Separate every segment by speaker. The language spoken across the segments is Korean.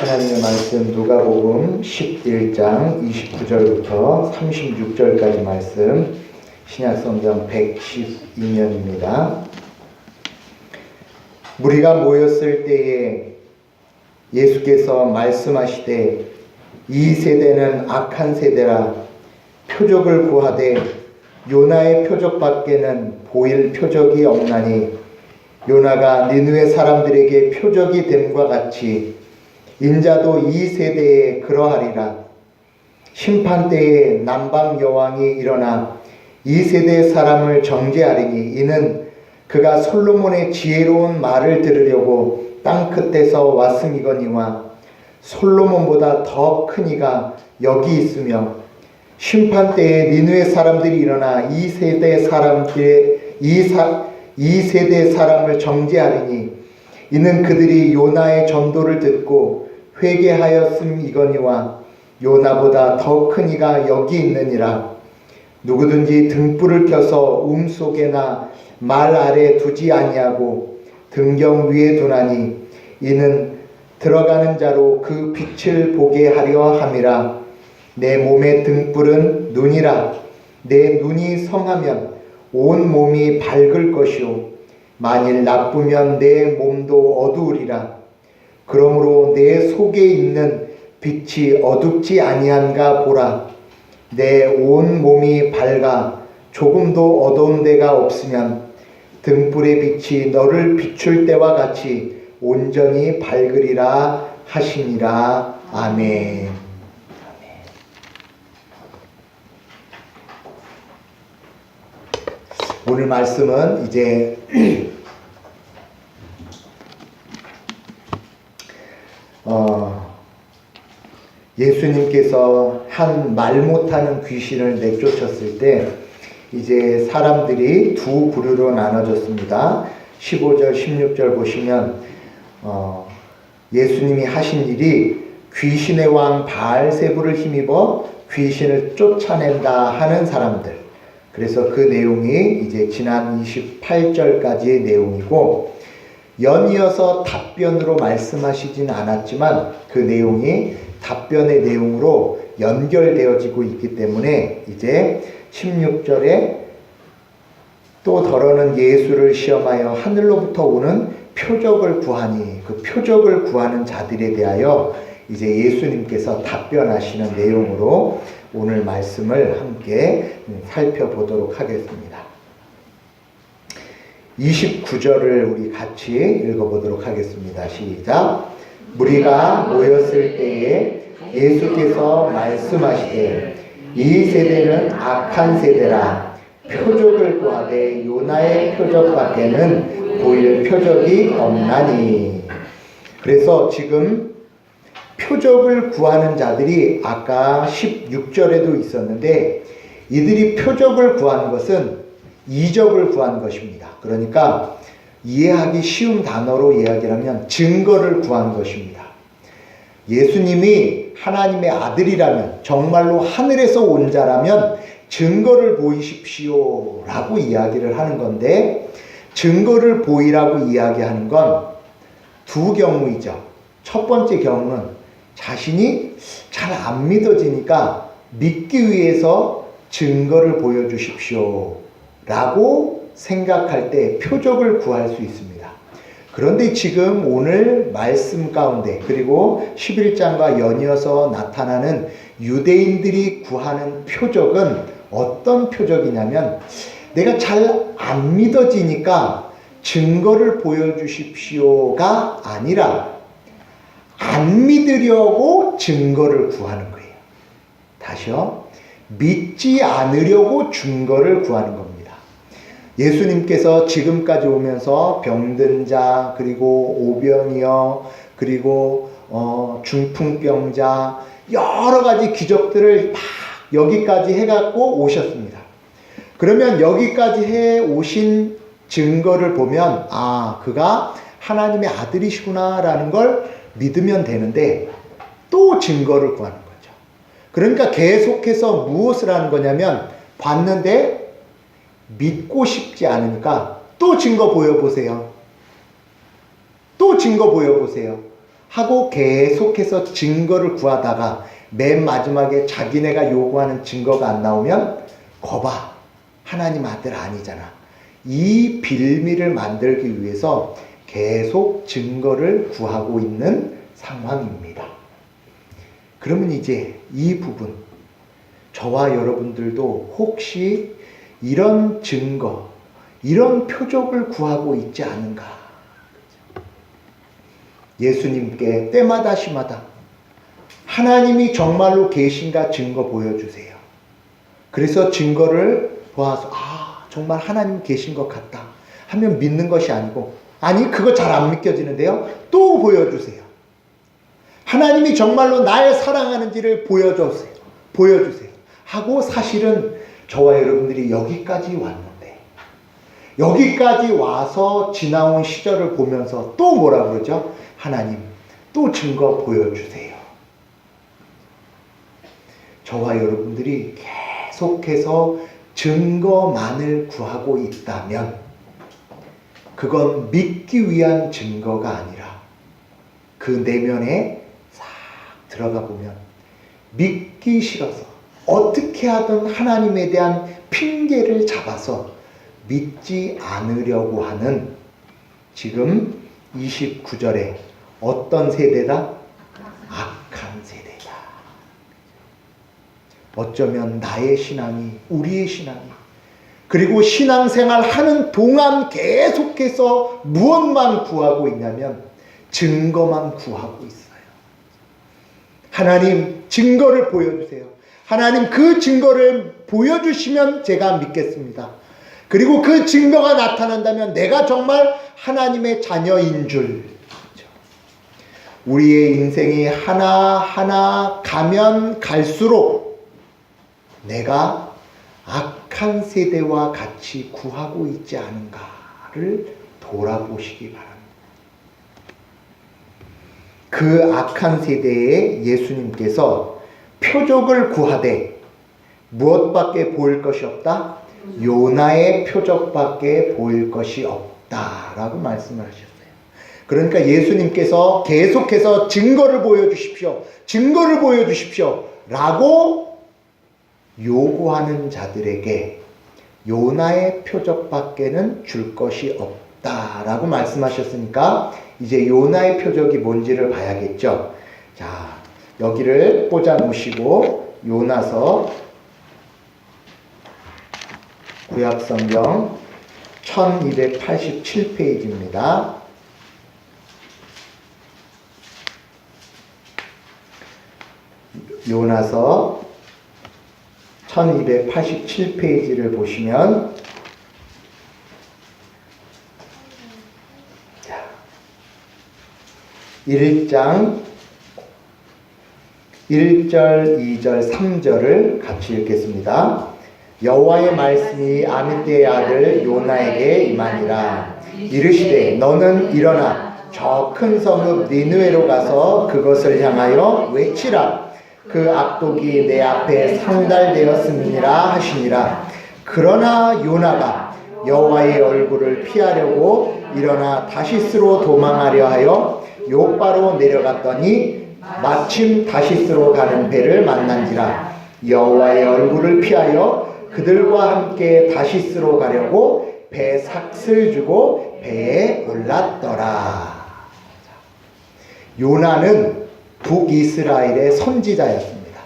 Speaker 1: 하나님의 말씀 누가복음 11장 29절부터 36절까지 말씀 신약성경 112면입니다. 무리가 모였을 때에 예수께서 말씀하시되 이 세대는 악한 세대라 표적을 구하되 요나의 표적밖에는 보일 표적이 없나니 요나가 니느웨 사람들에게 표적이 됨과 같이 인자도 이 세대에 그러하리라. 심판 때에 남방 여왕이 일어나 이 세대 사람을 정죄하리니 이는 그가 솔로몬의 지혜로운 말을 들으려고 땅 끝에서 왔음이거니와 솔로몬보다 더 큰 이가 여기 있으며 심판 때에 니느웨 사람들이 일어나 이 세대 사람을 정죄하리니 이는 그들이 요나의 전도를 듣고 회개하였음이거니와 요나보다 더 큰 이가 여기 있느니라. 누구든지 등불을 켜서 속에나 말 아래 두지 아니하고 등경 위에 두나니 이는 들어가는 자로 그 빛을 보게 하려 함이라. 내 몸의 등불은 눈이라. 내 눈이 성하면 온 몸이 밝을 것이요 만일 나쁘면 내 몸도 어두우리라. 그러므로 내 속에 있는 빛이 어둡지 아니한가 보라. 내 온 몸이 밝아 조금도 어두운 데가 없으면 등불의 빛이 너를 비출 때와 같이 온전히 밝으리라 하시니라. 아멘. 오늘 말씀은 이제 예수님께서 한 말 못하는 귀신을 내쫓았을 때 이제 사람들이 두 부류로 나눠졌습니다. 15절 16절 보시면 예수님이 하신 일이 귀신의 왕 바알세불을 힘입어 귀신을 쫓아낸다 하는 사람들. 그래서 그 내용이 이제 지난 28절까지의 내용이고 연이어서 답변으로 말씀하시진 않았지만 그 내용이 답변의 내용으로 연결되어지고 있기 때문에 이제 16절에 또 더러는 예수를 시험하여 하늘로부터 오는 표적을 구하니 그 표적을 구하는 자들에 대하여 이제 예수님께서 답변하시는 내용으로 오늘 말씀을 함께 살펴보도록 하겠습니다. 29절을 우리 같이 읽어보도록 하겠습니다. 시작. 무리가 모였을 때에 예수께서 말씀하시되 이 세대는 악한 세대라 표적을 구하되 요나의 표적밖에는 보일 표적이 없나니. 그래서 지금 표적을 구하는 자들이 아까 16절에도 있었는데 이들이 표적을 구하는 것은 이적을 구한 것입니다. 그러니까 이해하기 쉬운 단어로 이야기를 하면 증거를 구한 것입니다. 예수님이 하나님의 아들이라면 정말로 하늘에서 온 자라면 증거를 보이십시오 라고 이야기를 하는 건데 증거를 보이라고 이야기하는 건 두 경우이죠. 첫 번째 경우는 자신이 잘 안 믿어지니까 믿기 위해서 증거를 보여주십시오 라고 생각할 때 표적을 구할 수 있습니다. 그런데 지금 오늘 말씀 가운데 그리고 11장과 연이어서 나타나는 유대인들이 구하는 표적은 어떤 표적이냐면 내가 잘 안 믿어지니까 증거를 보여주십시오가 아니라 안 믿으려고 증거를 구하는 거예요. 다시요. 믿지 않으려고 증거를 구하는 겁니다. 예수님께서 지금까지 오면서 병든 자, 그리고 오병이어, 그리고 중풍병자 여러 가지 기적들을 막 여기까지 해갖고 오셨습니다. 그러면 여기까지 해 오신 증거를 보면 아, 그가 하나님의 아들이시구나 라는 걸 믿으면 되는데 또 증거를 구하는 거죠. 그러니까 계속해서 무엇을 하는 거냐면 봤는데 믿고 싶지 않으니까 또 증거 보여보세요. 또 증거 보여보세요. 하고 계속해서 증거를 구하다가 맨 마지막에 자기네가 요구하는 증거가 안 나오면 거봐, 하나님 아들 아니잖아. 이 빌미를 만들기 위해서 계속 증거를 구하고 있는 상황입니다. 그러면 이제 이 부분, 저와 여러분들도 혹시 이런 증거, 이런 표적을 구하고 있지 않은가? 예수님께 때마다 시마다 하나님이 정말로 계신가 증거 보여주세요. 그래서 증거를 보아서 정말 하나님 계신 것 같다 하면 믿는 것이 아니고, 아니 그거 잘 안 믿겨지는데요, 또 보여주세요. 하나님이 정말로 날 사랑하는지를 보여주세요 하고, 사실은 저와 여러분들이 여기까지 왔는데, 여기까지 와서 지나온 시절을 보면서 또 뭐라 그러죠? 하나님 또 증거 보여주세요. 저와 여러분들이 계속해서 증거만을 구하고 있다면 그건 믿기 위한 증거가 아니라 그 내면에 싹 들어가 보면 믿기 싫어서 어떻게 하든 하나님에 대한 핑계를 잡아서 믿지 않으려고 하는, 지금 29절에 어떤 세대다? 악한 세대다. 어쩌면 나의 신앙이, 우리의 신앙이, 그리고 신앙생활 하는 동안 계속해서 무엇만 구하고 있냐면 증거만 구하고 있어요. 하나님 증거를 보여주세요. 하나님 그 증거를 보여주시면 제가 믿겠습니다. 그리고 그 증거가 나타난다면 내가 정말 하나님의 자녀인 줄. 우리의 인생이 하나하나 가면 갈수록 내가 악한 세대와 같이 구하고 있지 않은가를 돌아보시기 바랍니다. 그 악한 세대에 예수님께서 표적을 구하되 무엇밖에 보일 것이 없다? 요나의 표적밖에 보일 것이 없다라고 말씀을 하셨어요. 그러니까 예수님께서 계속해서 증거를 보여주십시오, 증거를 보여주십시오 라고 요구하는 자들에게 요나의 표적밖에는 줄 것이 없다라고 말씀하셨으니까 이제 요나의 표적이 뭔지를 봐야겠죠. 자, 여기를 꽂아 놓으시고 요나서 구약성경 1287페이지입니다. 요나서 1287페이지를 보시면 1장 1절, 2절, 3절을 같이 읽겠습니다. 여호와의 말씀이 아미떼의 아들 요나에게 임하니라. 이르시되 너는 일어나 저 큰 성읍 니느웨로 가서 그것을 향하여 외치라. 그 악독이 내 앞에 상달되었음이니라 하시니라. 그러나 요나가 여호와의 얼굴을 피하려고 일어나 다시스로 도망하려 하여 요바로 내려갔더니 마침 다시스로 가는 배를 만난지라. 여호와의 얼굴을 피하여 그들과 함께 다시스로 가려고 배 삭슬 주고 배에 올랐더라. 요나는 북이스라엘의 선지자였습니다.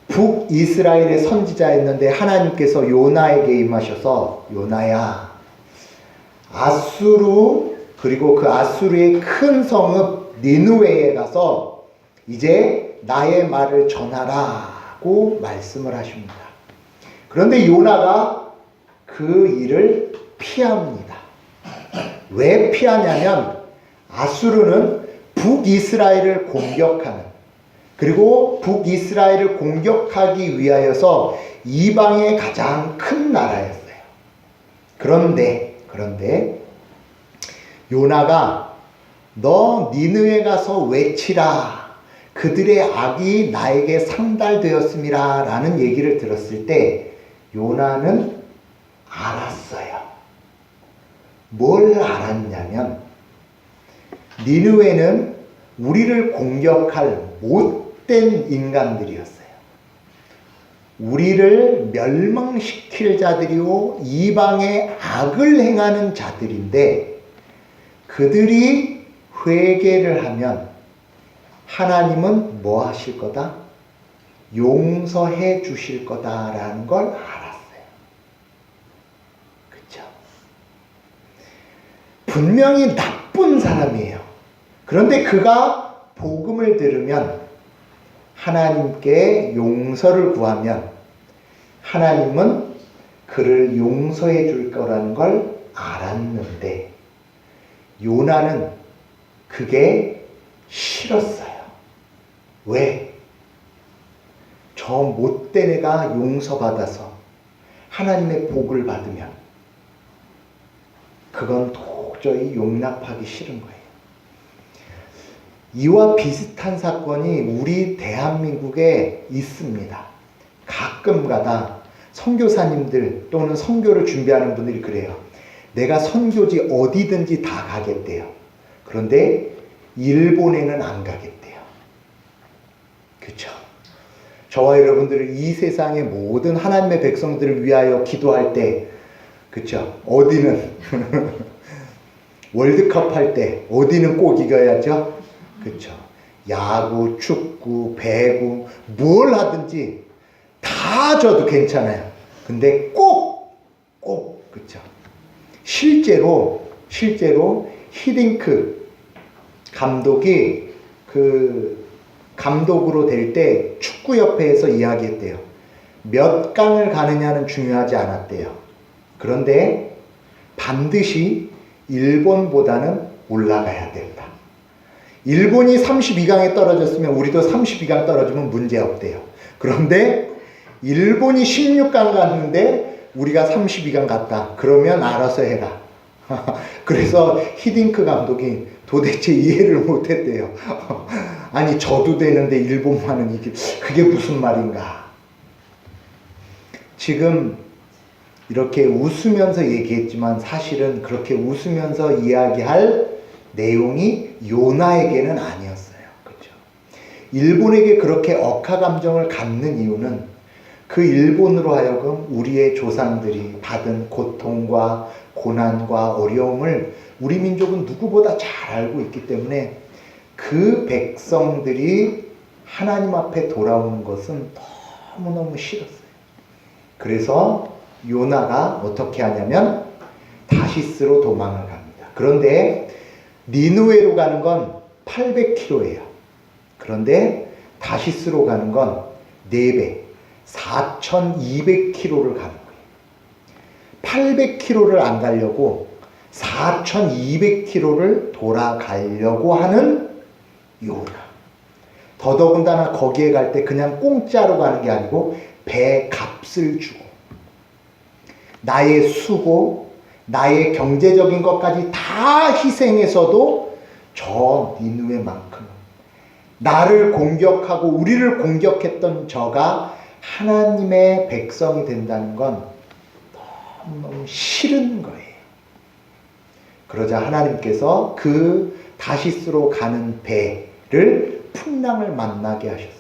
Speaker 1: 북이스라엘의 선지자였는데 하나님께서 요나에게 임하셔서 요나야, 아수르 그리고 그 아수르의 큰 성읍 니느웨에 가서 이제 나의 말을 전하라고 말씀을 하십니다. 그런데 요나가 그 일을 피합니다. 왜 피하냐면 아수르는 북이스라엘을 공격하는, 그리고 북이스라엘을 공격하기 위하여서 이방의 가장 큰 나라였어요. 그런데 요나가 너 니느웨 가서 외치라. 그들의 악이 나에게 상달되었음이라 라는 얘기를 들었을 때 요나는 알았어요. 뭘 알았냐면 니느웨는 우리를 공격할 못된 인간들이었어요. 우리를 멸망시킬 자들이요 이방의 악을 행하는 자들인데, 그들이 회개를 하면 하나님은 뭐 하실 거다? 용서해 주실 거다라는 걸 알았어요. 그렇죠? 분명히 나쁜 사람이에요. 그런데 그가 복음을 들으면, 하나님께 용서를 구하면 하나님은 그를 용서해 줄 거라는 걸 알았는데, 요나는 그게 싫었어요. 왜? 저 못된 애가 용서받아서 하나님의 복을 받으면 그건 도저히 용납하기 싫은 거예요. 이와 비슷한 사건이 우리 대한민국에 있습니다. 가끔가다 선교사님들 또는 선교를 준비하는 분들이 그래요. 내가 선교지 어디든지 다 가겠대요. 그런데 일본에는 안 가겠대요. 그렇죠? 저와 여러분들은 이 세상의 모든 하나님의 백성들을 위하여 기도할 때, 그렇죠? 어디는 월드컵 할 때 어디는 꼭 이겨야죠? 그렇죠? 야구, 축구, 배구 뭘 하든지 다 져도 괜찮아요. 근데 꼭 그렇죠? 실제로 히딩크 감독이 그 감독으로 될 때 축구협회에서 이야기했대요. 몇 강을 가느냐는 중요하지 않았대요. 그런데 반드시 일본보다는 올라가야 된다. 일본이 32강에 떨어졌으면 우리도 32강 떨어지면 문제없대요. 그런데 일본이 16강 갔는데 우리가 32강 갔다. 그러면 알아서 해라. 그래서 히딩크 감독이 도대체 이해를 못했대요. 아니 져도 되는데 일본만은 이게 그게 무슨 말인가. 지금 이렇게 웃으면서 얘기했지만 사실은 그렇게 웃으면서 이야기할 내용이 요나에게는 아니었어요. 그렇죠? 일본에게 그렇게 억하 감정을 갖는 이유는 그 일본으로 하여금 우리의 조상들이 받은 고통과 고난과 어려움을 우리 민족은 누구보다 잘 알고 있기 때문에 그 백성들이 하나님 앞에 돌아오는 것은 너무너무 싫었어요. 그래서 요나가 어떻게 하냐면 다시스로 도망을 갑니다. 그런데 니느웨로 가는 건 800km예요. 그런데 다시스로 가는 건 4배, 4200km를 가는 거예요. 800km를 안 가려고 4200km를 돌아가려고 하는 요나. 더더군다나 거기에 갈 때 그냥 공짜로 가는 게 아니고 배 값을 주고 나의 수고, 나의 경제적인 것까지 다 희생해서도 저 니느웨만큼은 나를 공격하고 우리를 공격했던 저가 하나님의 백성이 된다는 건 너무 싫은 거예요. 그러자 하나님께서 그 다시스로 가는 배를 풍랑을 만나게 하셔서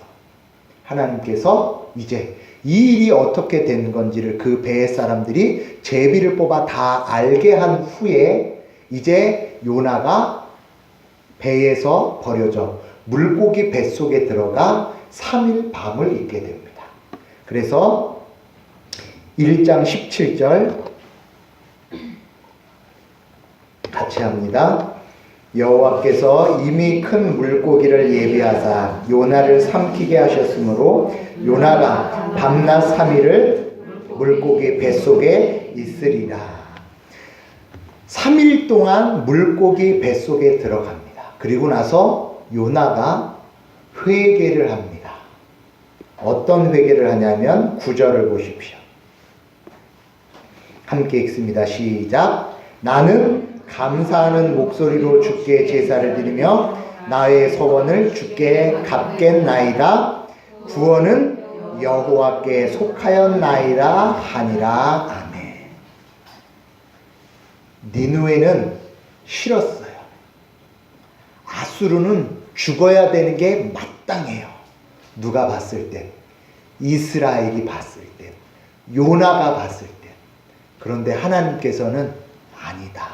Speaker 1: 하나님께서 이제 이 일이 어떻게 된 건지를 그 배의 사람들이 제비를 뽑아 다 알게 한 후에 이제 요나가 배에서 버려져 물고기 뱃속에 들어가 3일 밤을 있게 됩니다. 그래서 1장 17절 같이 합니다. 여호와께서 이미 큰 물고기를 예비하사 요나를 삼키게 하셨으므로 요나가 밤낮 3일을 물고기 뱃속에 있으리라. 3일 동안 물고기 뱃속에 들어갑니다. 그리고 나서 요나가 회개를 합니다. 어떤 회개를 하냐면 9절을 보십시오. 함께 읽습니다. 시작. 나는 감사하는 목소리로 주께 제사를 드리며 나의 소원을 주께 갚겠나이다. 구원은 여호와께 속하였나이다 하니라. 아멘. 니느웨는 싫었어요. 아수르는 죽어야 되는 게 마땅해요. 누가 봤을 때, 이스라엘이 봤을 때, 요나가 봤을 때. 그런데 하나님께서는 아니다.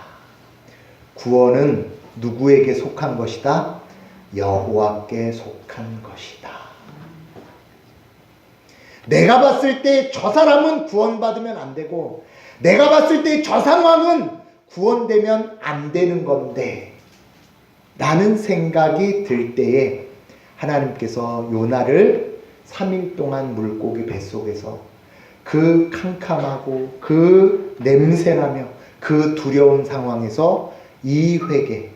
Speaker 1: 구원은 누구에게 속한 것이다? 여호와께 속한 것이다. 내가 봤을 때 저 사람은 구원받으면 안 되고, 내가 봤을 때 저 상황은 구원되면 안 되는 건데 라는 생각이 들 때에 하나님께서 요나를 3일 동안 물고기 뱃속에서 그 캄캄하고 그 냄새나며 그 두려운 상황에서 이 회개,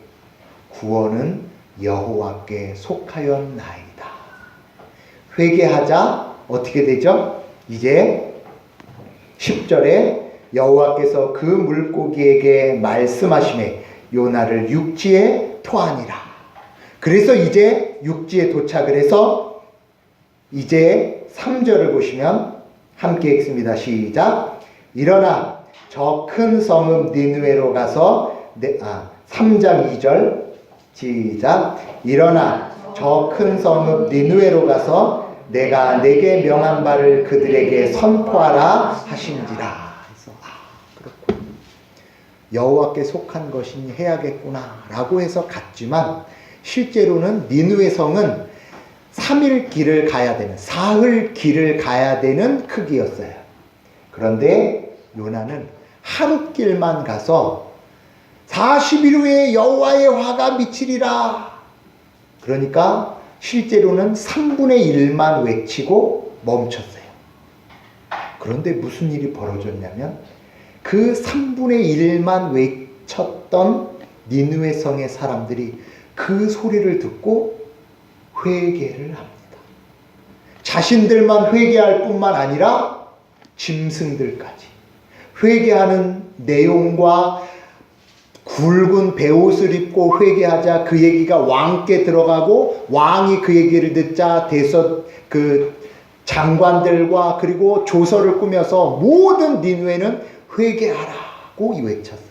Speaker 1: 구원은 여호와께 속하였나이다. 회개하자. 어떻게 되죠? 이제 10절에 여호와께서 그 물고기에게 말씀하시매 요나를 육지에 토하니라. 그래서 이제 육지에 도착을 해서 이제 3절을 보시면 함께 읽습니다. 시작. 일어나 저 큰 성읍 니느웨로 가서 3장 2절 시작. 일어나 저 큰 성읍 니느웨로 가서 내가 내게 명한 바를 그들에게 선포하라 하신지라. 그래서 그렇군. 여호와께 속한 것이니 해야겠구나 라고 해서 갔지만 실제로는 니느웨 성은 3일 길을 가야 되는, 사흘 길을 가야 되는 크기였어요. 그런데 요나는 하루 길만 가서 40일 후에 여호와의 화가 미치리라. 그러니까 실제로는 3분의 1만 외치고 멈췄어요. 그런데 무슨 일이 벌어졌냐면 그 3분의 1만 외쳤던 니느웨 성의 사람들이 그 소리를 듣고 회개를 합니다. 자신들만 회개할 뿐만 아니라 짐승들까지. 회개하는 내용과 굵은 베옷을 입고 회개하자 그 얘기가 왕께 들어가고 왕이 그 얘기를 듣자 대서 그 장관들과 그리고 조서를 꾸며서 모든 니느웨는 회개하라고 외쳤어요.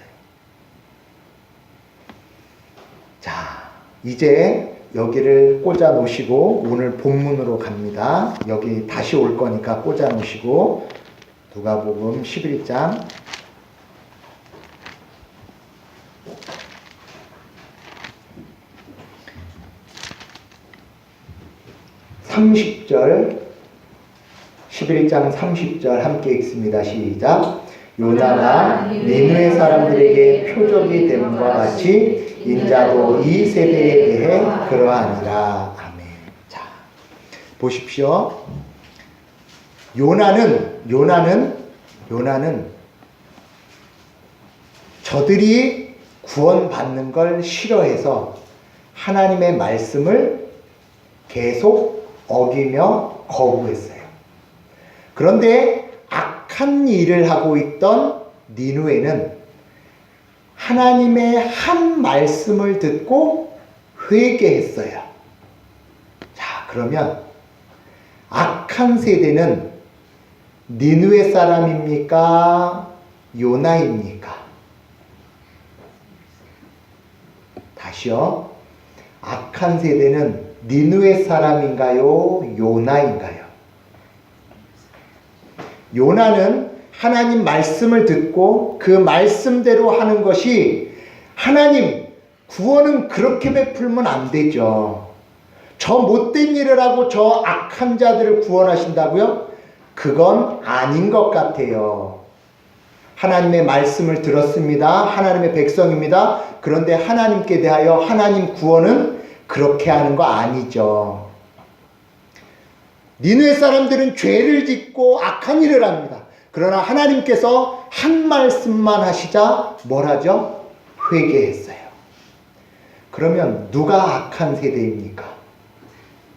Speaker 1: 자, 이제 여기를 꽂아 놓으시고 오늘 본문으로 갑니다. 여기 다시 올 거니까 꽂아 놓으시고 누가복음 11장 30절 11장 30절 함께 읽습니다. 시작. 요나가 니느웨 사람들에게 표적이 됨과 같이 인자도 이 세대에 대해 그러하니라. 아멘. 자, 보십시오. 요나는 저들이 구원받는 걸 싫어해서 하나님의 말씀을 계속 어기며 거부했어요. 그런데 악한 일을 하고 있던 니느웨는 하나님의 한 말씀을 듣고 회개했어요. 자, 그러면 악한 세대는 니느웨 사람입니까? 요나입니까? 다시요. 악한 세대는 니느웨 사람인가요? 요나인가요? 요나는 하나님 말씀을 듣고 그 말씀대로 하는 것이 하나님 구원은 그렇게 베풀면 안 되죠. 저 못된 일을 하고 저 악한 자들을 구원하신다고요? 그건 아닌 것 같아요. 하나님의 말씀을 들었습니다. 하나님의 백성입니다. 그런데 하나님께 대하여 하나님 구원은 그렇게 하는 거 아니죠. 니느웨 사람들은 죄를 짓고 악한 일을 합니다. 그러나 하나님께서 한 말씀만 하시자 뭘 하죠? 회개했어요. 그러면 누가 악한 세대입니까?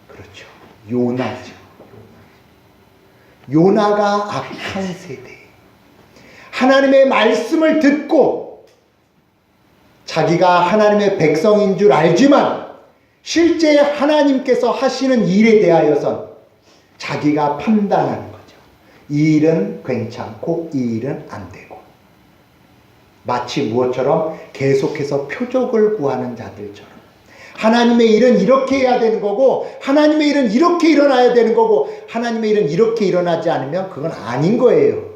Speaker 1: 그렇죠. 요나죠. 요나가 악한 세대. 하나님의 말씀을 듣고 자기가 하나님의 백성인 줄 알지만 실제 하나님께서 하시는 일에 대하여선 자기가 판단하는 거죠. 이 일은 괜찮고 이 일은 안 되고. 마치 무엇처럼 계속해서 표적을 구하는 자들처럼 하나님의 일은 이렇게 해야 되는 거고, 하나님의 일은 이렇게 일어나야 되는 거고, 하나님의 일은 이렇게 일어나지 않으면 그건 아닌 거예요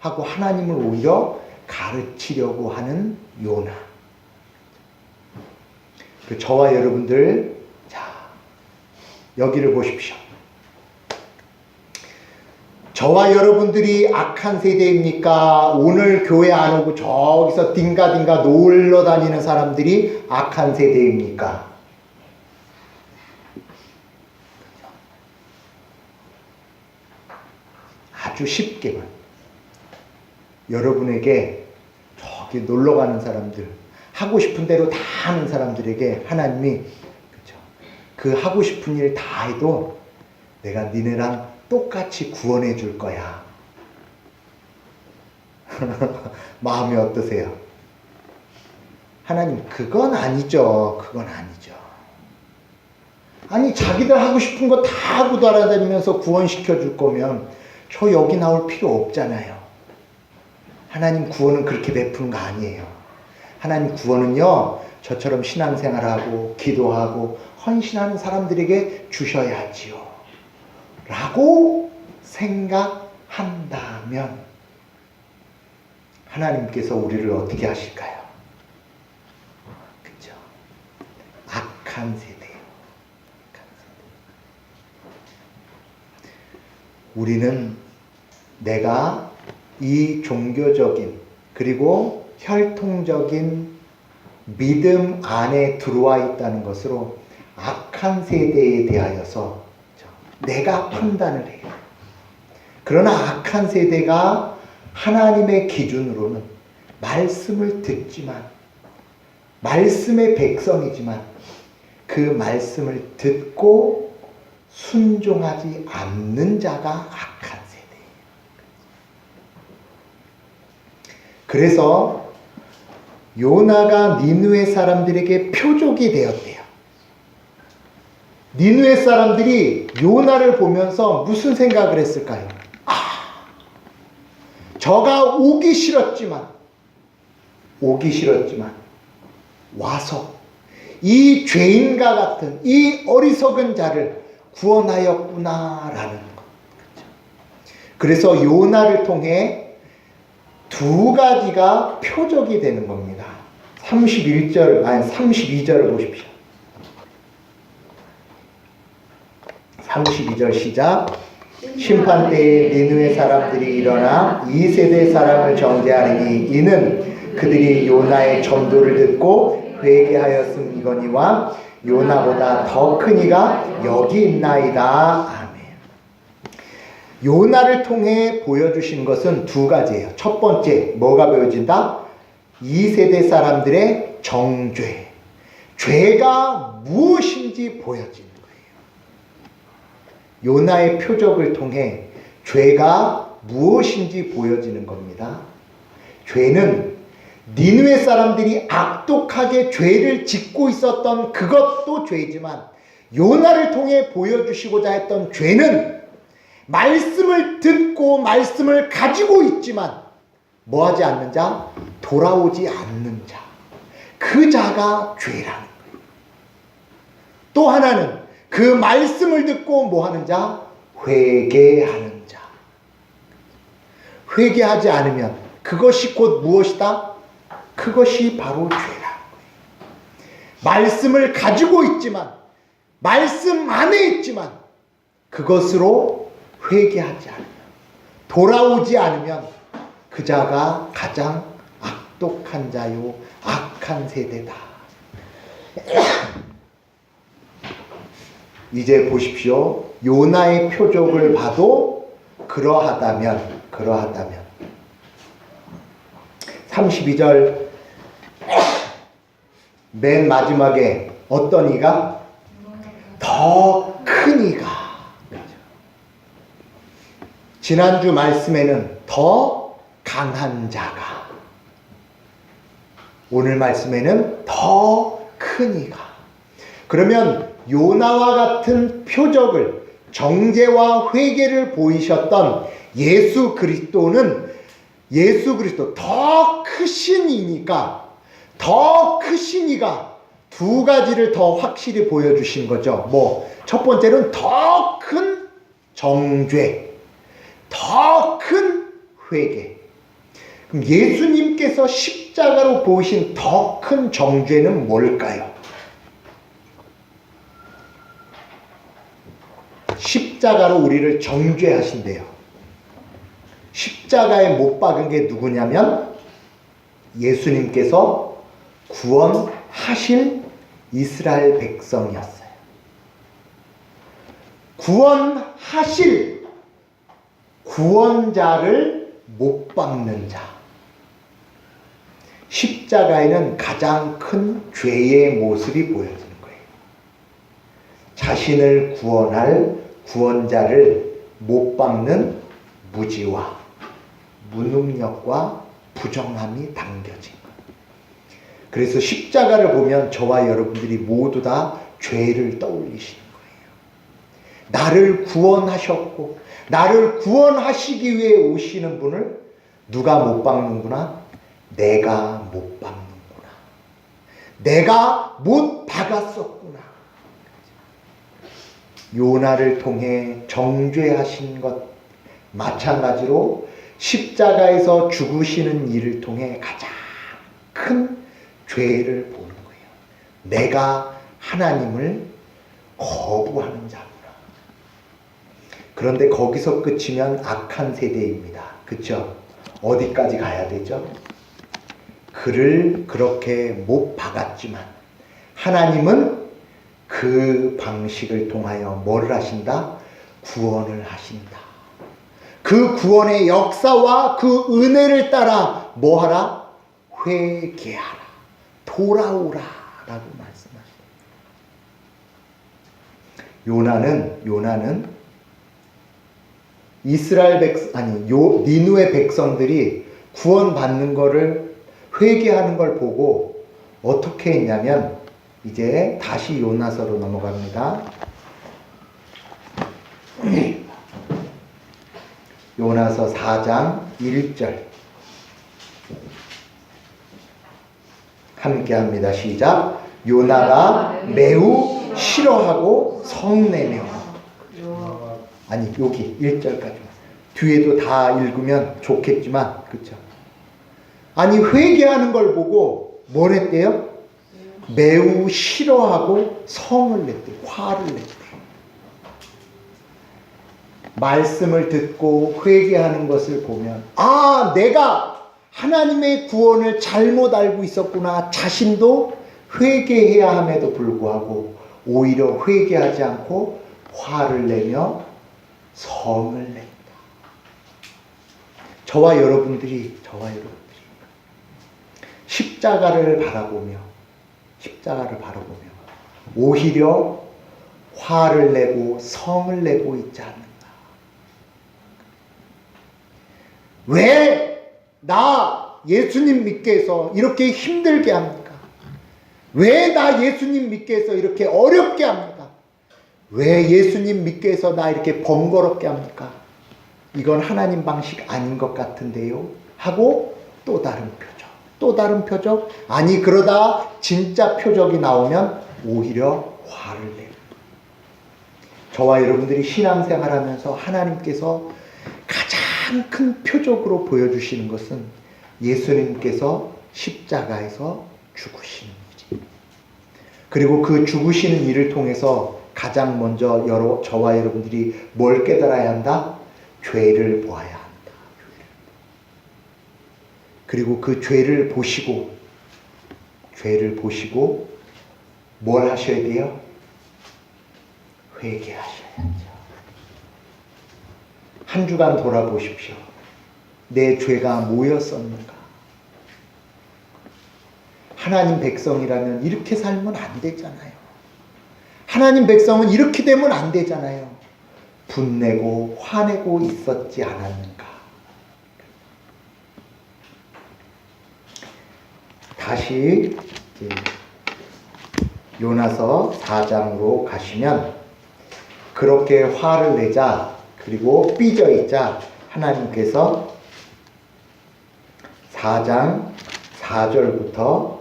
Speaker 1: 하고 하나님을 오히려 가르치려고 하는 요나. 저와 여러분들, 자, 여기를 보십시오. 저와 여러분들이 악한 세대입니까? 오늘 교회 안 오고 저기서 딩가딩가 놀러 다니는 사람들이 악한 세대입니까? 아주 쉽게만 여러분에게 저기 놀러 가는 사람들, 하고 싶은 대로 다 하는 사람들에게 하나님이, 그렇죠, 그 하고 싶은 일 다 해도 내가 니네랑 똑같이 구원해 줄 거야. 마음이 어떠세요? 하나님, 그건 아니죠. 그건 아니죠. 아니, 자기들 하고 싶은 거 다 하고 돌아다니면서 구원시켜 줄 거면 저 여기 나올 필요 없잖아요. 하나님 구원은 그렇게 베푸는 거 아니에요. 하나님 구원은요, 저처럼 신앙생활하고 기도하고 헌신하는 사람들에게 주셔야지요 라고 생각한다면 하나님께서 우리를 어떻게 하실까요? 그렇죠? 악한 세대예요. 악한 세대. 우리는 내가 이 종교적인 그리고 혈통적인 믿음 안에 들어와 있다는 것으로 악한 세대에 대하여서 내가 판단을 해요. 그러나 악한 세대가 하나님의 기준으로는 말씀을 듣지만, 말씀의 백성이지만 그 말씀을 듣고 순종하지 않는 자가 악한 세대예요. 그래서 요나가 니느웨 사람들에게 표적이 되었대요. 니느웨 사람들이 요나를 보면서 무슨 생각을 했을까요? 저가 오기 싫었지만 와서 이 죄인과 같은 이 어리석은 자를 구원하였구나라는 것. 그래서 요나를 통해 두 가지가 표적이 되는 겁니다. 32절을 보십시오. 32절 시작. 심판때에 니느웨 사람들이 일어나 2세대 사람을 정죄하리니 이는 그들이 요나의 전도를 듣고 회개하였음이거니와 요나보다 더 큰 이가 여기 있나이다. 아멘. 요나를 통해 보여주신 것은 두 가지예요. 첫 번째, 뭐가 보여진다? 2세대 사람들의 정죄. 죄가 무엇인지 보여지는 거예요. 요나의 표적을 통해 죄가 무엇인지 보여지는 겁니다. 죄는 니느웨 사람들이 악독하게 죄를 짓고 있었던 그것도 죄지만 요나를 통해 보여주시고자 했던 죄는 말씀을 듣고 말씀을 가지고 있지만 뭐하지 않는 자? 돌아오지 않는 자. 그 자가 죄라는 거예요. 또 하나는 그 말씀을 듣고 뭐하는 자? 회개하는 자. 회개하지 않으면 그것이 곧 무엇이다? 그것이 바로 죄라는 거예요. 말씀을 가지고 있지만, 말씀 안에 있지만 그것으로 회개하지 않으면, 돌아오지 않으면 그 자가 가장 악독한 자요, 악한 세대다. 이제 보십시오. 요나의 표적을 봐도 그러하다면 32절 맨 마지막에 어떤 이가? 더 큰 이가. 지난주 말씀에는 더 강한 자가, 오늘 말씀에는 더 큰 이가. 그러면 요나와 같은 표적을, 정죄와 회개를 보이셨던 예수 그리스도 더 크신 이니까, 더 크신 이가 두 가지를 더 확실히 보여주신 거죠. 첫 번째는 더 큰 정죄, 더 큰 회개. 그럼 예수님께서 십자가로 보이신 더 큰 정죄는 뭘까요? 십자가로 우리를 정죄하신대요. 십자가에 못 박은 게 누구냐면 예수님께서 구원하실 이스라엘 백성이었어요. 구원하실 구원자를 못 박는 자. 십자가에는 가장 큰 죄의 모습이 보여지는 거예요. 자신을 구원할 구원자를 못 박는 무지와 무능력과 부정함이 담겨진 거예요. 그래서 십자가를 보면 저와 여러분들이 모두 다 죄를 떠올리시는 거예요. 나를 구원하셨고 나를 구원하시기 위해 오시는 분을 누가 못 박는구나? 내가 못 박는구나. 내가 못 박았었구나. 요나를 통해 정죄하신 것 마찬가지로 십자가에서 죽으시는 일을 통해 가장 큰 죄를 보는 거예요. 내가 하나님을 거부하는 자구나. 그런데 거기서 끝이면 악한 세대입니다. 그렇죠? 어디까지 가야 되죠? 그를 그렇게 못 박았지만 하나님은 그 방식을 통하여 뭐를 하신다? 구원을 하신다. 그 구원의 역사와 그 은혜를 따라 뭐하라? 회개하라. 돌아오라. 라고 말씀하십니다. 요나는 이스라엘 니누의 백성들이 구원받는 거를 회개하는 걸 보고 어떻게 했냐면 이제 다시 요나서로 넘어갑니다. 요나서 4장 1절 함께 합니다. 시작. 요나가 매우 싫어하고 성내며 여기 1절까지 뒤에도 다 읽으면 좋겠지만 그렇죠? 회개하는 걸 보고 뭘 했대요? 매우 싫어하고 성을 냈대요. 화를 냈대요. 말씀을 듣고 회개하는 것을 보면 내가 하나님의 구원을 잘못 알고 있었구나. 자신도 회개해야 함에도 불구하고 오히려 회개하지 않고 화를 내며 성을 낸다. 저와 여러분들이 십자가를 바라보며 오히려 화를 내고 성을 내고 있지 않는가. 왜 나 예수님 믿게 해서 이렇게 힘들게 합니까? 왜 나 예수님 믿게 해서 이렇게 어렵게 합니까? 왜 예수님 믿게 해서 나 이렇게 번거롭게 합니까? 이건 하나님 방식 아닌 것 같은데요. 하고 또 다른 표적. 그러다 진짜 표적이 나오면 오히려 화를 내요. 저와 여러분들이 신앙생활하면서 하나님께서 가장 큰 표적으로 보여주시는 것은 예수님께서 십자가에서 죽으시는 거지. 그리고 그 죽으시는 일을 통해서 가장 먼저 저와 여러분들이 뭘 깨달아야 한다? 죄를 보아야 한다. 그리고 그 죄를 보시고 뭘 하셔야 돼요? 회개하셔야죠. 한 주간 돌아보십시오. 내 죄가 뭐였었는가? 하나님 백성이라면 이렇게 살면 안 되잖아요. 하나님 백성은 이렇게 되면 안 되잖아요. 분내고 화내고 있었지 않았는가? 다시 요나서 4장으로 가시면 그렇게 화를 내자 그리고 삐져 있자 하나님께서 4장 4절부터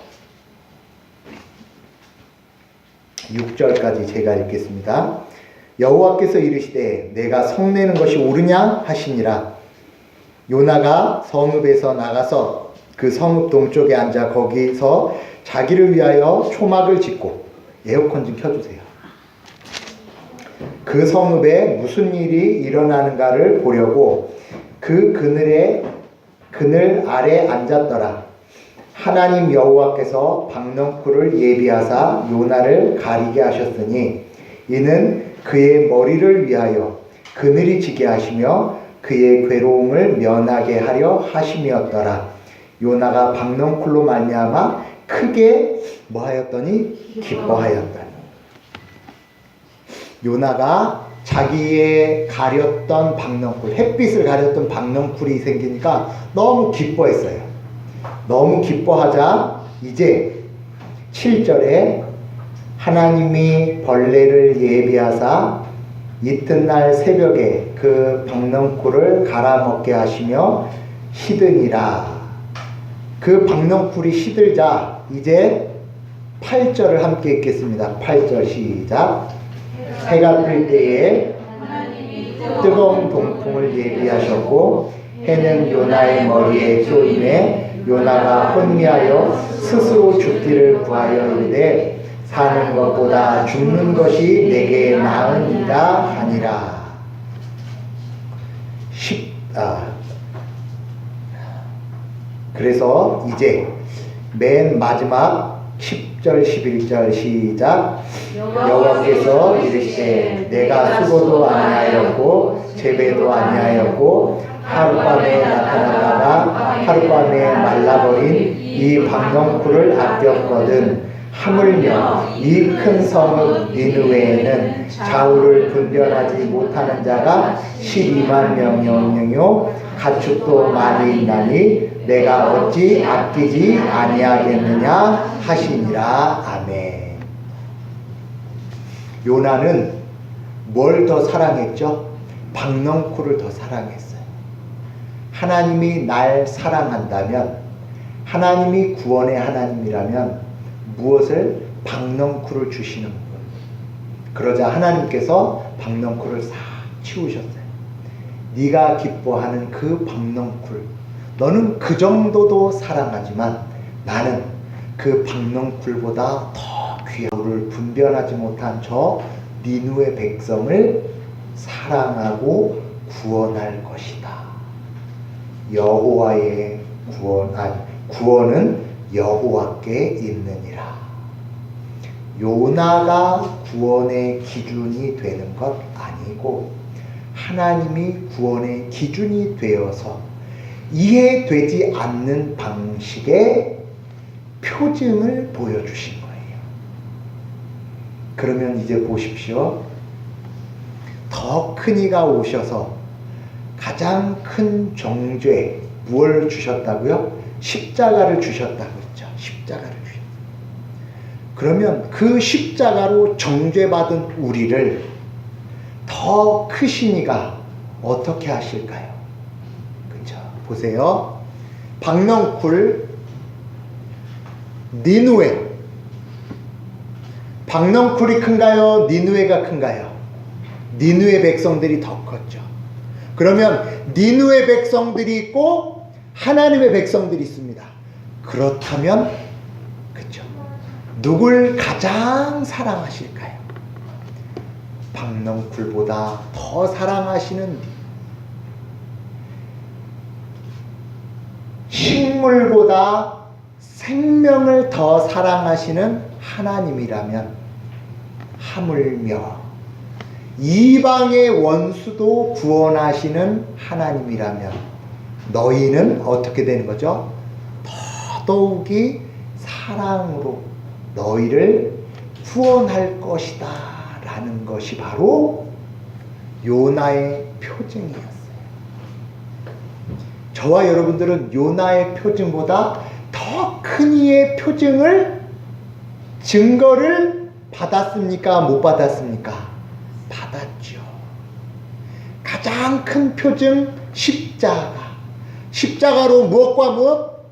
Speaker 1: 6절까지 제가 읽겠습니다. 여호와께서 이르시되 내가 성내는 것이 옳으냐 하시니라. 요나가 성읍에서 나가서 그 성읍 동쪽에 앉아 거기서 자기를 위하여 초막을 짓고, 에어컨 좀 켜주세요. 그 성읍에 무슨 일이 일어나는가를 보려고 그 그늘 아래 앉았더라. 하나님 여호와께서 박넝쿨을 예비하사 요나를 가리게 하셨으니 이는 그의 머리를 위하여 그늘이 지게 하시며 그의 괴로움을 면하게 하려 하심이었더라. 요나가 박넝쿨로 말미암아 크게 뭐하였더니 기뻐하였더니. 요나가 자기의 가렸던 박넝쿨, 햇빛을 가렸던 박넝쿨이 생기니까 너무 기뻐했어요. 너무 기뻐하자 이제 7절에 하나님이 벌레를 예비하사 이튿날 새벽에 그 박넝쿨을 갈아먹게 하시며 시드니라. 그 박넝쿨이 시들자 이제 8절을 함께 읽겠습니다. 8절 시작. 해가 뜰 때에 뜨거운 동풍을 예비하셨고 해는 요나의 머리에 쏘임에 요나가 혼미하여 스스로 죽기를 구하여 이르되 사는 것보다 죽는 것이 내게 나으니라 하니라. 그래서 이제 맨 마지막 10절 11절 시작. 여호와께서 이르시되 내가 수고도 아니하였고 재배도 아니하였고 하룻밤에 나타나다가 하룻밤에 말라버린 이 박넝쿨을 아꼈거든. 하물며 이 큰 성읍 니느웨에는 좌우를 분별하지 못하는 자가 12만 명이오며 가축도 많이 있나니 내가 어찌 아끼지 아니하겠느냐 하시니라. 아멘. 요나는 뭘 더 사랑했죠? 박넝쿨을 더 사랑했어요. 하나님이 날 사랑한다면, 하나님이 구원의 하나님이라면 무엇을? 박넝쿨을 주시는 분. 그러자 하나님께서 박넝쿨을 싹 치우셨어요. 네가 기뻐하는 그 박넝쿨, 너는 그 정도도 사랑하지만 나는 그 박넝쿨보다 더 귀하고 분별하지 못한 저 니느웨 백성을 사랑하고 구원할 것이다. 여호와의 구원은 여호와께 있느니라. 요나가 구원의 기준이 되는 것 아니고 하나님이 구원의 기준이 되어서 이해되지 않는 방식의 표징을 보여주신 거예요. 그러면 이제 보십시오. 더 큰 이가 오셔서 가장 큰 정죄, 무엇을 주셨다고요? 십자가를 주셨다고 했죠. 십자가를 주셨어요. 그러면 그 십자가로 정죄받은 우리를 더 크신 이가 어떻게 하실까요? 그렇죠. 보세요. 박넝쿨, 니느웨. 박넝쿨이 큰가요? 니느웨가 큰가요? 니느웨 백성들이 더 컸죠. 그러면 니느웨 백성들이 있고 하나님의 백성들이 있습니다. 그렇다면 그렇죠. 누굴 가장 사랑하실까요? 박넝쿨보다 더 사랑하시는, 식물보다 생명을 더 사랑하시는 하나님이라면, 하물며 이방의 원수도 구원하시는 하나님이라면 너희는 어떻게 되는 거죠? 더더욱이 사랑으로 너희를 구원할 것이다 라는 것이 바로 요나의 표징이었어요. 저와 여러분들은 요나의 표징보다 더 큰 이의 표징을, 증거를 받았습니까? 못 받았습니까? 받았죠. 가장 큰 표징, 십자가. 십자가로 무엇과 무엇?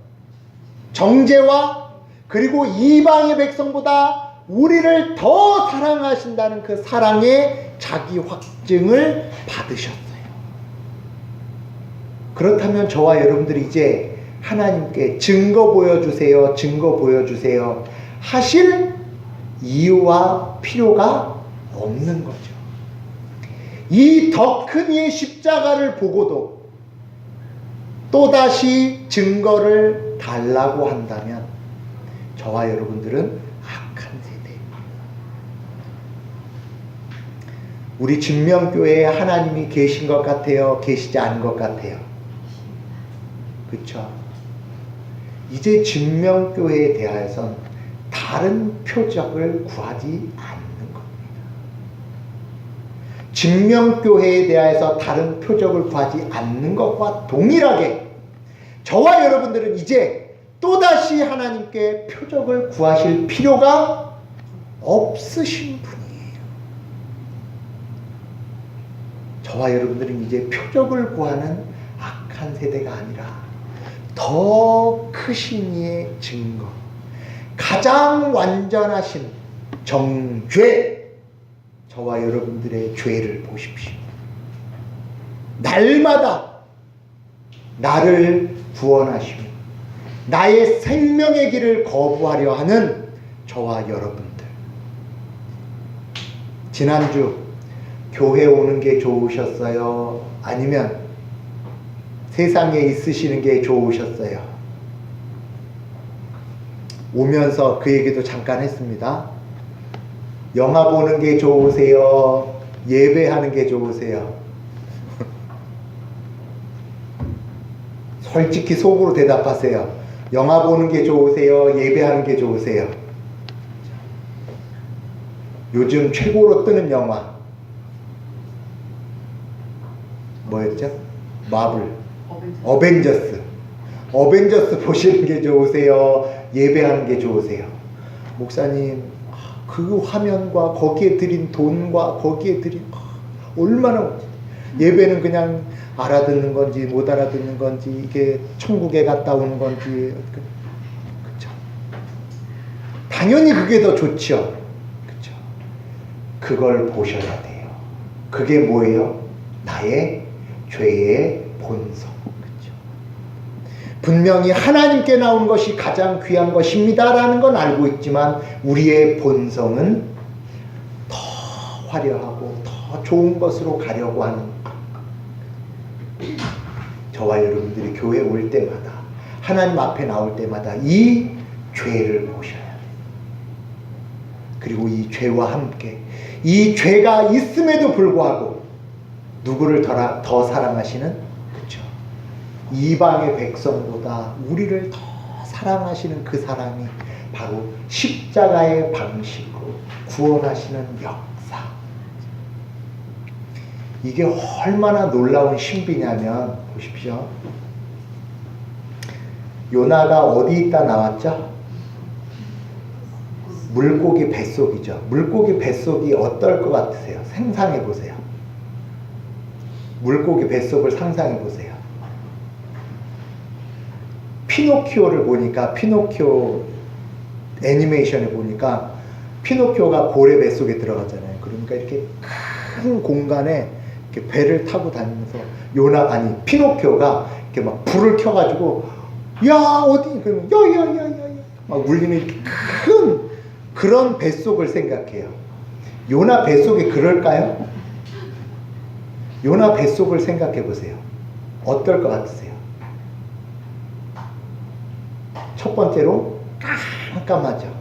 Speaker 1: 정죄와 그리고 이방의 백성보다 우리를 더 사랑하신다는 그 사랑의 자기 확증을 받으셨어요. 그렇다면 저와 여러분들이 이제 하나님께 증거 보여주세요, 증거 보여주세요 하실 이유와 필요가 없는 거죠. 이 더 큰 이의 십자가를 보고도 또다시 증거를 달라고 한다면 저와 여러분들은 악한 세대입니다. 우리 진명교회에 하나님이 계신 것 같아요? 계시지 않은 것 같아요? 그렇죠? 이제 진명교회에 대하여선 다른 표적을 구하지 않는 겁니다. 진명교회에 대하여서 다른 표적을 구하지 않는 것과 동일하게 저와 여러분들은 이제 또다시 하나님께 표적을 구하실 필요가 없으신 분이에요. 저와 여러분들은 이제 표적을 구하는 악한 세대가 아니라 더 크신 이의 증거, 가장 완전하신 정죄, 저와 여러분들의 죄를 보십시오. 날마다 나를 구원하시며 나의 생명의 길을 거부하려 하는 저와 여러분들. 지난주 교회 오는 게 좋으셨어요? 아니면 세상에 있으시는 게 좋으셨어요? 오면서 그 얘기도 잠깐 했습니다. 영화 보는 게 좋으세요? 예배하는 게 좋으세요? 솔직히 속으로 대답하세요. 영화 보는 게 좋으세요? 예배하는 게 좋으세요? 요즘 최고로 뜨는 영화 뭐였죠? 마블 어벤져스 보시는 게 좋으세요? 예배하는 게 좋으세요? 목사님, 그 화면과 거기에 들인 돈과 거기에 들인 얼마나, 예배는 그냥 알아듣는 건지 못 알아듣는 건지 이게 천국에 갔다 오는 건지, 그쵸? 당연히 그게 더 좋죠. 그쵸? 그걸 보셔야 돼요. 그게 뭐예요? 나의 죄의 본성. 그쵸? 분명히 하나님께 나온 것이 가장 귀한 것입니다라는 건 알고 있지만 우리의 본성은 더 화려하고 더 좋은 것으로 가려고 하는, 저와 여러분들이 교회 올 때마다 하나님 앞에 나올 때마다 이 죄를 보셔야 돼요. 그리고 이 죄와 함께 이 죄가 있음에도 불구하고 누구를 더 사랑하시는, 그렇죠? 이방의 백성보다 우리를 더 사랑하시는 그 사랑이 바로 십자가의 방식으로 구원하시는 역사. 이게 얼마나 놀라운 신비냐면 보십시오. 요나가 어디 있다 나왔죠? 물고기 뱃속이죠. 물고기 뱃속이 어떨 것 같으세요? 상상해 보세요. 물고기 뱃속을 상상해 보세요. 피노키오를 보니까, 피노키오 애니메이션에 보니까 피노키오가 고래 뱃속에 들어가잖아요. 그러니까 이렇게 큰 공간에 이렇게 배를 타고 다니면서 피노키오가 이렇게 막 불을 켜가지고 야 어디, 그러면 야야야야야 막 울리는 이렇게 큰 그런 뱃속을 생각해요. 요나 뱃속이 그럴까요? 요나 뱃속을 생각해 보세요. 어떨 것 같으세요? 첫 번째로 깜깜하죠.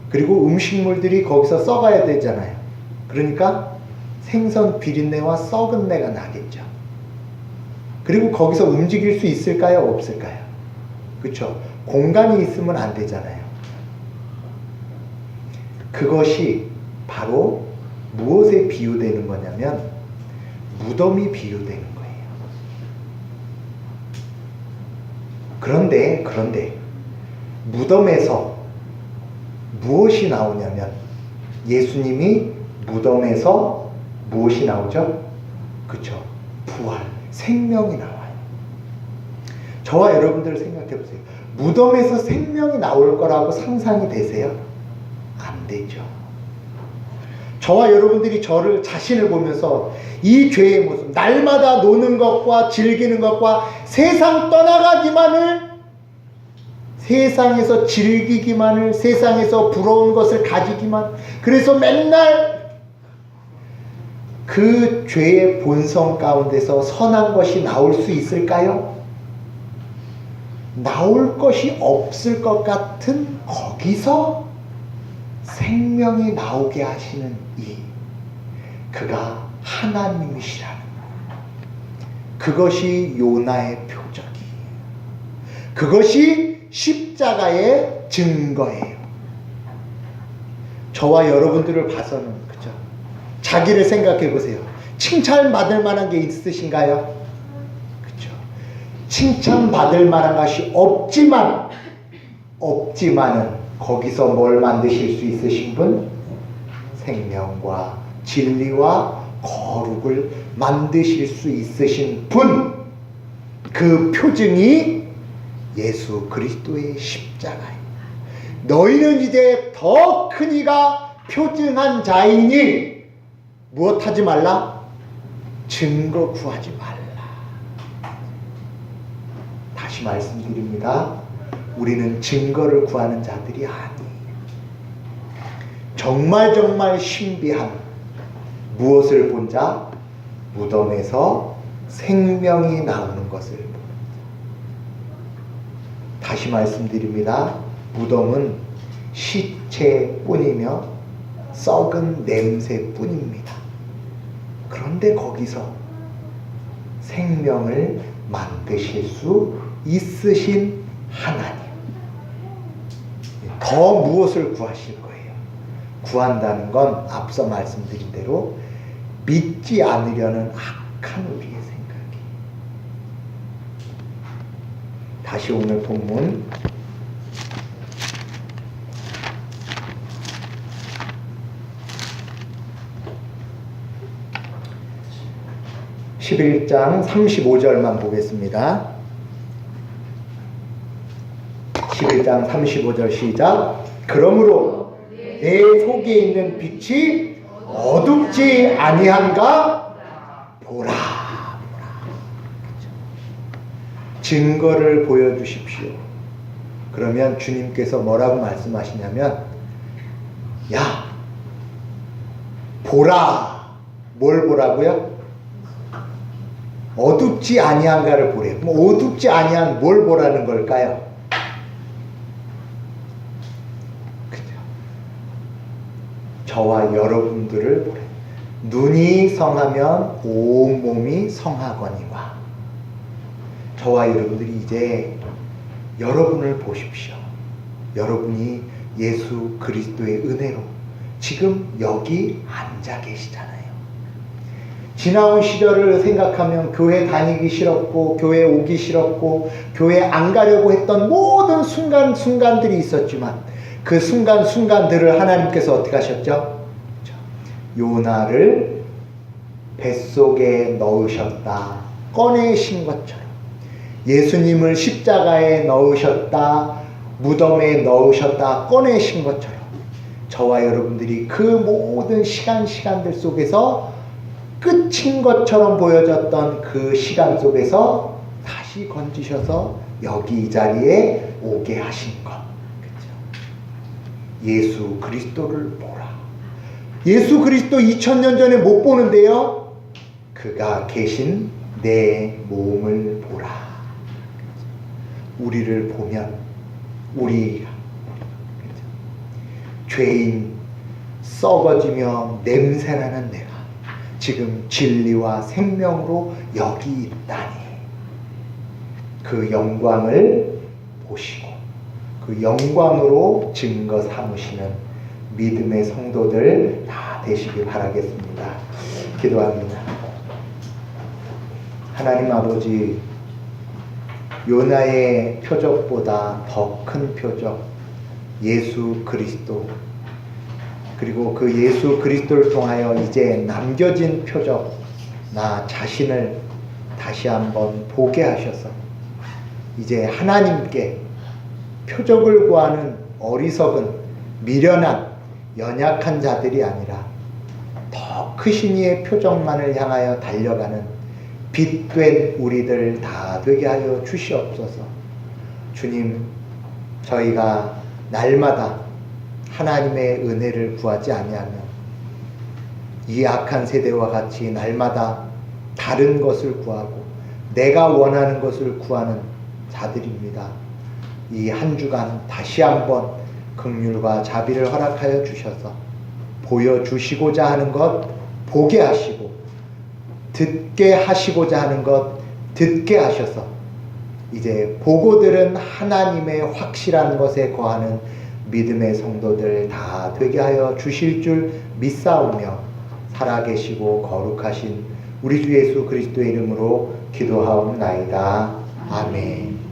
Speaker 1: 그리고 음식물들이 거기서 썩어야 되잖아요. 그러니까 생선 비린내와 썩은 내가 나겠죠. 그리고 거기서 움직일 수 있을까요? 없을까요? 그렇죠? 공간이 있으면 안 되잖아요. 그것이 바로 무엇에 비유되는 거냐면 무덤이 비유되는 거예요. 그런데 무덤에서 무엇이 나오냐면, 예수님이 무덤에서 무엇이 나오죠? 그쵸? 부활, 생명이 나와요. 저와 여러분들 생각해 보세요. 무덤에서 생명이 나올 거라고 상상이 되세요? 안 되죠. 저와 여러분들이 저를 자신을 보면서 이 죄의 모습, 날마다 노는 것과 즐기는 것과 세상 떠나가기만을, 세상에서 즐기기만을, 세상에서 부러운 것을 가지기만, 그래서 맨날 그 죄의 본성 가운데서 선한 것이 나올 수 있을까요? 나올 것이 없을 것 같은 거기서 생명이 나오게 하시는 그가 하나님이시라는 것. 그것이 요나의 표적이에요. 그것이 십자가의 증거예요. 저와 여러분들을 봐서는, 그죠? 자기를 생각해 보세요. 칭찬받을 만한 게 있으신가요? 그죠? 칭찬받을 만한 것이 없지만은 거기서 뭘 만드실 수 있으신 분? 생명과 진리와 거룩을 만드실 수 있으신 분. 그 표징이 예수 그리스도의 십자가예요. 너희는 이제 더 큰 이가 표징한 자이니 무엇하지 말라? 증거 구하지 말라. 다시 말씀드립니다. 우리는 증거를 구하는 자들이 아니에요. 정말 신비한 무엇을 본 자? 무덤에서 생명이 나오는 것을 본 자. 다시 말씀드립니다. 무덤은 시체뿐이며 썩은 냄새뿐입니다. 그런데 거기서 생명을 만드실 수 있으신 하나님. 더 무엇을 구하실 거예요? 구한다는 건 앞서 말씀드린 대로 믿지 않으려는 악한 우리의 생각이에요. 다시 오늘 본문 11장 35절만 보겠습니다. 11장 35절 시작. 그러므로 내 속에 있는 빛이 어둡지 아니한가 보라. 증거를 보여주십시오. 그러면 주님께서 뭐라고 말씀하시냐면, 야, 보라. 뭘 보라고요? 어둡지 아니한가를 보래요. 뭐 어둡지 아니한 뭘 보라는 걸까요? 그죠? 저와 여러분들을 보래요. 눈이 성하면 온 몸이 성하거니와. 저와 여러분들이 이제 여러분을 보십시오. 여러분이 예수 그리스도의 은혜로 지금 여기 앉아 계시잖아요. 지나온 시절을 생각하면 교회 다니기 싫었고, 교회 오기 싫었고, 교회 안 가려고 했던 모든 순간들이 있었지만, 그 순간들을 하나님께서 어떻게 하셨죠? 요나를 뱃속에 넣으셨다, 꺼내신 것처럼, 예수님을 십자가에 넣으셨다, 무덤에 넣으셨다, 꺼내신 것처럼, 저와 여러분들이 그 모든 시간들 속에서 끝인 것처럼 보여졌던 그 시간 속에서 다시 건지셔서 여기 이 자리에 오게 하신 것. 그렇죠? 예수 그리스도를 보라. 예수 그리스도 2000년 전에 못 보는데요, 그가 계신 내 몸을 보라. 우리를 보면 우리 죄인, 썩어지며 냄새나는 내가 지금 진리와 생명으로 여기 있다니, 그 영광을 보시고 그 영광으로 증거 삼으시는 믿음의 성도들 다 되시길 바라겠습니다. 기도합니다. 하나님 아버지, 요나의 표적보다 더 큰 표적, 예수 그리스도, 그리고 그 예수 그리스도를 통하여 이제 남겨진 표적, 나 자신을 다시 한번 보게 하셔서 이제 하나님께 표적을 구하는 어리석은 미련한 연약한 자들이 아니라 더 크신 이의 표적만을 향하여 달려가는 빛된 우리들 다 되게 하여 주시옵소서. 주님, 저희가 날마다 하나님의 은혜를 구하지 아니하면 이 악한 세대와 같이 날마다 다른 것을 구하고 내가 원하는 것을 구하는 자들입니다. 이 한 주간 다시 한번 긍휼과 자비를 허락하여 주셔서 보여주시고자 하는 것 보게 하시고 듣게 하시고자 하는 것 듣게 하셔서 이제 보고 들은 하나님의 확실한 것에 거하는 믿음의 성도들 다 되게 하여 주실 줄 믿사오며 살아계시고 거룩하신 우리 주 예수 그리스도의 이름으로 기도하옵나이다. 아멘.